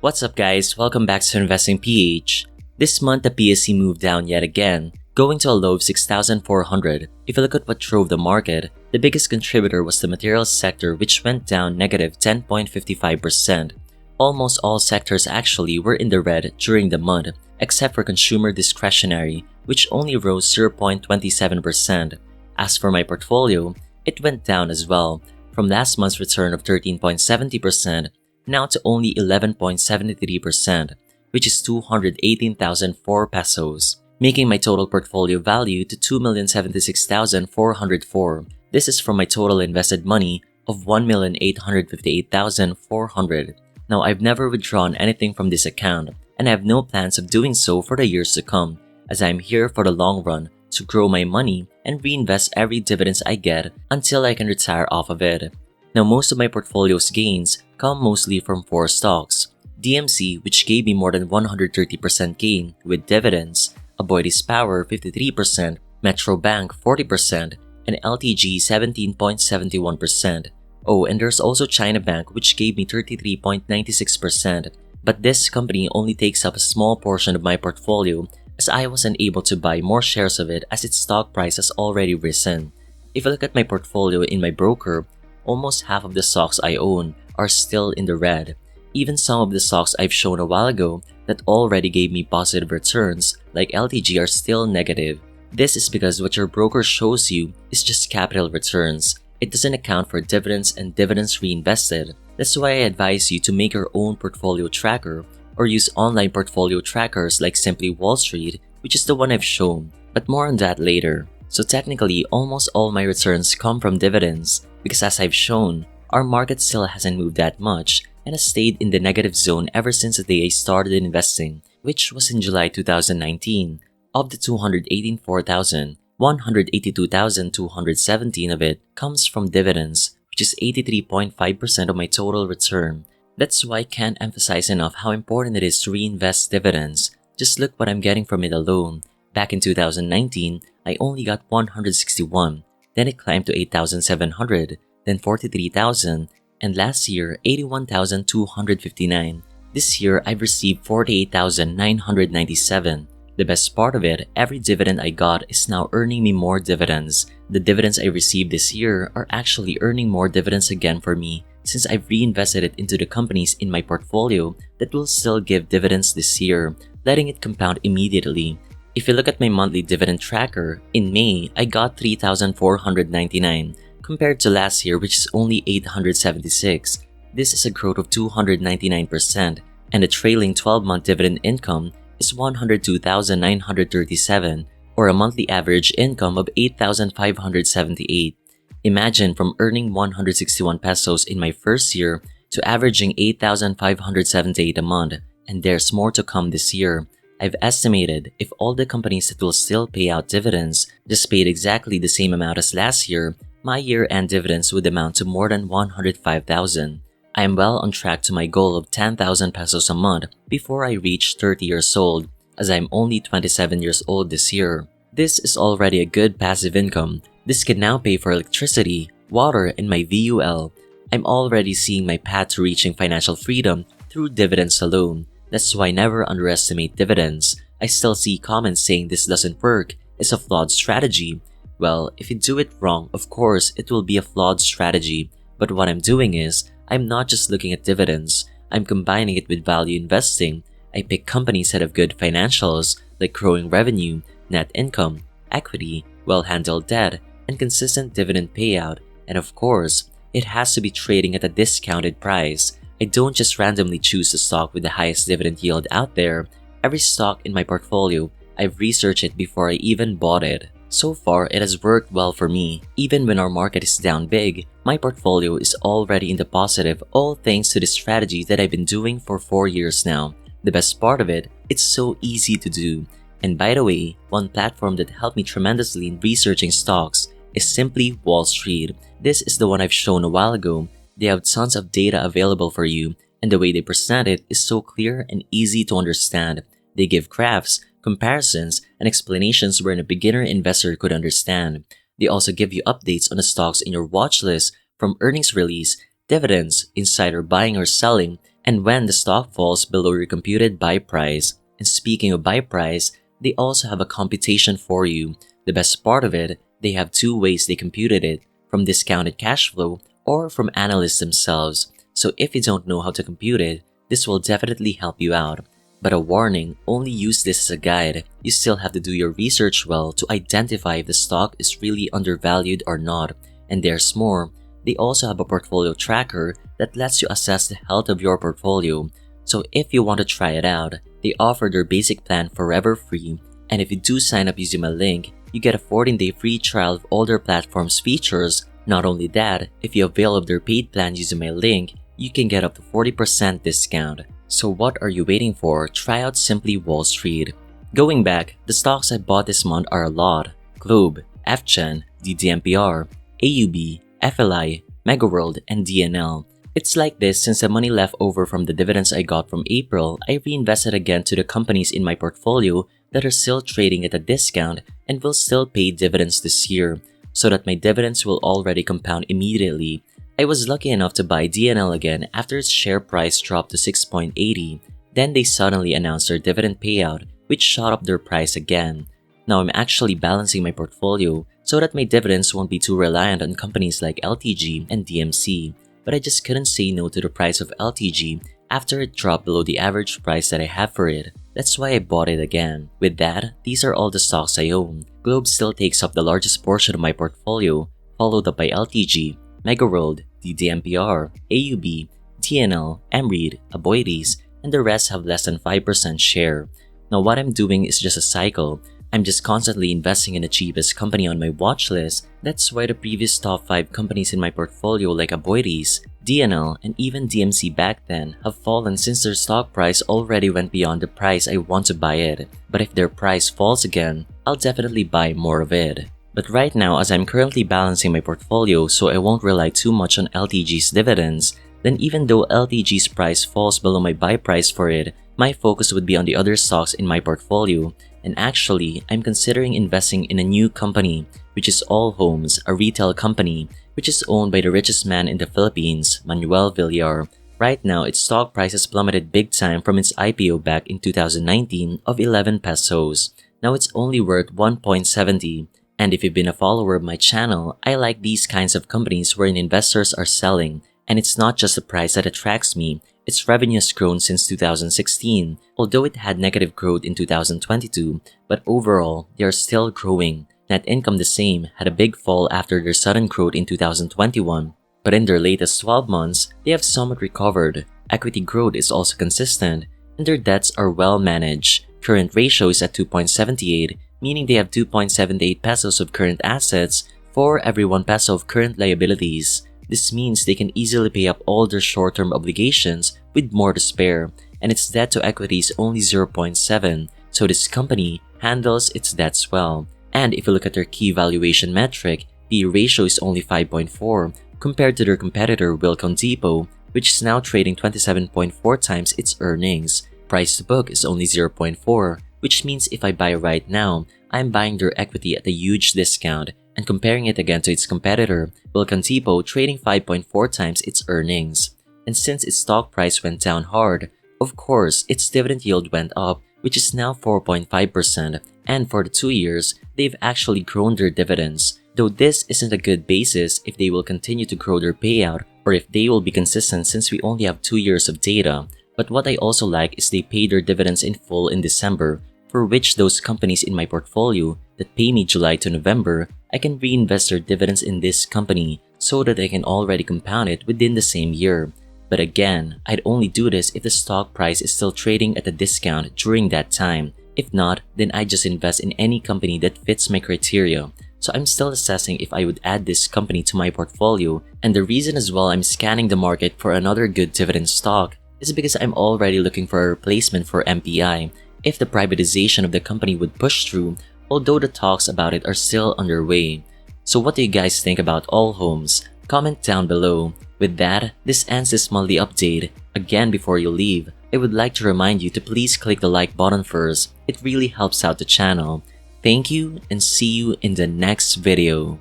What's up guys, welcome back to InvestingPH. This month the PSE moved down yet again, going to a low of 6,400. If you look at what drove the market, the biggest contributor was the materials sector, which went down negative 10.55%. Almost all sectors actually were in the red during the month, except for consumer discretionary, which only rose 0.27%. As for my portfolio, it went down as well, from last month's return of 13.70% now to only 11.73%, which is 218,004 pesos, making my total portfolio value to 2,076,404. This is from my total invested money of 1,858,400. Now, I've never withdrawn anything from this account, and I have no plans of doing so for the years to come, as I'm here for the long run to grow my money and reinvest every dividends I get until I can retire off of it. Now, most of my portfolio's gains come mostly from 4 stocks. DMC, which gave me more than 130% gain with dividends, Aboitiz Power 53%, Metro Bank 40%, and LTG 17.71%. Oh, and there's also China Bank, which gave me 33.96%. But this company only takes up a small portion of my portfolio, as I wasn't able to buy more shares of it as its stock price has already risen. If you look at my portfolio in my broker, almost half of the stocks I own are still in the red. Even some of the stocks I've shown a while ago that already gave me positive returns, like LTG, are still negative. This is because what your broker shows you is just capital returns. It doesn't account for dividends and dividends reinvested. That's why I advise you to make your own portfolio tracker or use online portfolio trackers like Simply Wall Street, which is the one I've shown, but more on that later. So technically, almost all my returns come from dividends, because as I've shown, our market still hasn't moved that much and has stayed in the negative zone ever since the day I started investing, which was in July 2019. Of the 284,000, 182,217 of it comes from dividends, which is 83.5% of my total return. That's why I can't emphasize enough how important it is to reinvest dividends. Just look what I'm getting from it alone. Back in 2019, I only got 161, then it climbed to 8,700, then 43,000, and last year 81,259. This year I've received 48,997. The best part of it, every dividend I got is now earning me more dividends. The dividends I received this year are actually earning more dividends again for me, since I've reinvested it into the companies in my portfolio that will still give dividends this year, letting it compound immediately. If you look at my monthly dividend tracker, in May, I got 3,499, compared to last year, which is only 876. This is a growth of 299%, and the trailing 12-month dividend income is 102,937, or a monthly average income of 8,578. Imagine from earning 161 pesos in my first year to averaging 8,578 a month, and there's more to come this year. I've estimated if all the companies that will still pay out dividends just paid exactly the same amount as last year, my year-end dividends would amount to more than 105,000. I am well on track to my goal of 10,000 pesos a month before I reach 30 years old, as I'm only 27 years old this year. This is already a good passive income. This can now pay for electricity, water, and my VUL. I'm already seeing my path to reaching financial freedom through dividends alone. That's why never underestimate dividends. I still see comments saying this doesn't work, it's a flawed strategy. Well, if you do it wrong, of course, it will be a flawed strategy. But what I'm doing is, I'm not just looking at dividends, I'm combining it with value investing. I pick companies that have good financials, like growing revenue, net income, equity, well-handled debt, and consistent dividend payout. And of course, it has to be trading at a discounted price. I don't just randomly choose the stock with the highest dividend yield out there. Every stock in my portfolio, I've researched it before I even bought it. So far, it has worked well for me. Even when our market is down big, my portfolio is already in the positive, all thanks to the strategy that I've been doing for 4 years now. The best part of it, it's so easy to do. And by the way, one platform that helped me tremendously in researching stocks is Simply Wall Street. This is the one I've shown a while ago. They have tons of data available for you, and the way they present it is so clear and easy to understand. They give graphs, comparisons, and explanations where a beginner investor could understand. They also give you updates on the stocks in your watch list, from earnings release, dividends, insider buying or selling, and when the stock falls below your computed buy price. And speaking of buy price, they also have a computation for you. The best part of it, they have two ways they computed it, from discounted cash flow or from analysts themselves. So if you don't know how to compute it, this will definitely help you out. But a warning, only use this as a guide. You still have to do your research well to identify if the stock is really undervalued or not. And there's more, they also have a portfolio tracker that lets you assess the health of your portfolio. So if you want to try it out, they offer their basic plan forever free. And if you do sign up using my link, you get a 14-day free trial of all their platform's features. Not only that, if you avail of their paid plan using my link, you can get up to 40% discount. So what are you waiting for? Try out Simply Wall Street. Going back, the stocks I bought this month are a lot: Globe, FGen, DDMPR, AUB, FLI, Megaworld, and DNL. It's like this since the money left over from the dividends I got from April, I reinvested again to the companies in my portfolio that are still trading at a discount and will still pay dividends this year, so that my dividends will already compound immediately. I was lucky enough to buy DNL again after its share price dropped to 6.80. Then they suddenly announced their dividend payout, which shot up their price again. Now I'm actually balancing my portfolio so that my dividends won't be too reliant on companies like LTG and DMC. But I just couldn't say no to the price of LTG after it dropped below the average price that I have for it. That's why I bought it again. With that, these are all the stocks I own. Globe still takes up the largest portion of my portfolio, followed up by LTG, Megaworld, DDMPR, AUB, TNL, Emread, Aboitiz, and the rest have less than 5% share. Now what I'm doing is just a cycle. I'm just constantly investing in the cheapest company on my watch list. That's why the previous top 5 companies in my portfolio like Aboitiz, DNL, and even DMC back then have fallen since their stock price already went beyond the price I want to buy it. But if their price falls again, I'll definitely buy more of it. But right now, as I'm currently balancing my portfolio so I won't rely too much on LTG's dividends, then even though LTG's price falls below my buy price for it, my focus would be on the other stocks in my portfolio. And actually, I'm considering investing in a new company, which is All Homes, a retail company, which is owned by the richest man in the Philippines, Manuel Villar. Right now, its stock price has plummeted big time from its IPO back in 2019 of 11 pesos. Now it's only worth 1.70. And if you've been a follower of my channel, I like these kinds of companies wherein investors are selling. And it's not just the price that attracts me, its revenue has grown since 2016, although it had negative growth in 2022, but overall, they are still growing. Net income the same, had a big fall after their sudden growth in 2021, but in their latest 12 months, they have somewhat recovered. Equity growth is also consistent, and their debts are well managed. Current ratio is at 2.78, meaning they have 2.78 pesos of current assets for every 1 peso of current liabilities. This means they can easily pay up all their short-term obligations with more to spare, and its debt to equity is only 0.7, so this company handles its debts well. And if you look at their key valuation metric, the ratio is only 5.4 compared to their competitor Wilcon Depot, which is now trading 27.4 times its earnings. Price to book is only 0.4, which means if I buy right now, I'm buying their equity at a huge discount, and comparing it again to its competitor, Wilcon Depot trading 5.4 times its earnings. And since its stock price went down hard, of course, its dividend yield went up, which is now 4.5%, and for the 2 years, they've actually grown their dividends. Though this isn't a good basis if they will continue to grow their payout or if they will be consistent since we only have 2 years of data. But what I also like is they pay their dividends in full in December, for which those companies in my portfolio that pay me July to November, I can reinvest their dividends in this company so that I can already compound it within the same year. But again, I'd only do this if the stock price is still trading at a discount during that time. If not, then I just invest in any company that fits my criteria. So I'm still assessing if I would add this company to my portfolio, and the reason as well I'm scanning the market for another good dividend stock is because I'm already looking for a replacement for MPI if the privatization of the company would push through, although the talks about it are still underway. So what do you guys think about All Homes? Comment down below. With that, this ends this monthly update. Again, before you leave, I would like to remind you to please click the like button first. It really helps out the channel. Thank you and see you in the next video.